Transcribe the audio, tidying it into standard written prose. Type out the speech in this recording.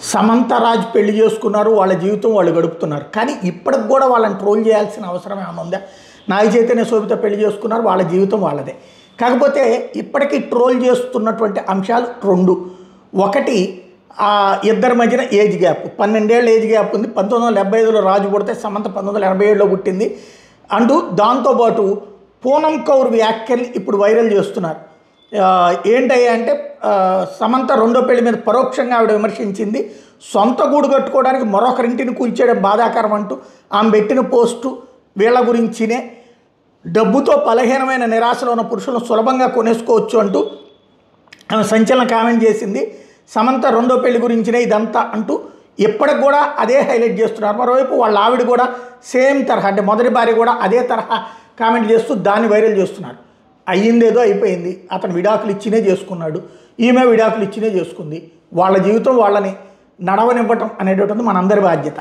సమంతరాజ్ పెళ్లి చేసుకున్నారు, వాళ్ళ జీవితం వాళ్ళు గడుపుతున్నారు. కానీ ఇప్పటికి కూడా వాళ్ళని ట్రోల్ చేయాల్సిన అవసరం ఏమైనా ఉందా? నాగ చైతన్య శోభిత పెళ్లి చేసుకున్నారు, వాళ్ళ జీవితం వాళ్ళదే. కాకపోతే ఇప్పటికీ ట్రోల్ చేస్తున్నటువంటి అంశాలు రెండు. ఒకటి, ఇద్దరి మధ్యన ఏజ్ గ్యాప్, 12 ఏళ్ళ ఏజ్ గ్యాప్ ఉంది. 1975లో రాజు పుడితే సమంత 1987లో పుట్టింది అంటూ దాంతోపాటు పూనం కౌర్ వ్యాఖ్యల్ని ఇప్పుడు వైరల్ చేస్తున్నారు. ఏంటయ్యా అంటే సమంత రెండో పెళ్లి మీద పరోక్షంగా ఆవిడ విమర్శించింది. సొంత గూడు కట్టుకోవడానికి మరొకరింటిని కూల్చేయడం బాధాకరం అంటూ ఆమె పెట్టిన పోస్టు వీళ్ళ గురించినే. డబ్బుతో బలహీనమైన నిరాశలో ఉన్న పురుషులను సులభంగా కొనేసుకోవచ్చు అంటూ ఆమె సంచలన కామెంట్ చేసింది. సమంత రెండో పెళ్లి గురించినే ఇదంతా అంటూ ఇప్పటికి కూడా అదే హైలైట్ చేస్తున్నారు. మరోవైపు వాళ్ళ ఆవిడ కూడా సేమ్ తరహా, అంటే మొదటి భార్య కూడా అదే తరహా కామెంట్ చేస్తూ దాన్ని వైరల్ చేస్తున్నారు. అయ్యిందేదో అయిపోయింది, అతను విడాకులు ఇచ్చినే చేసుకున్నాడు, ఈమె విడాకులు ఇచ్చినే చేసుకుంది. వాళ్ళ జీవితం వాళ్ళని నడవనివ్వటం అనేటటువంటి మనందరి బాధ్యత.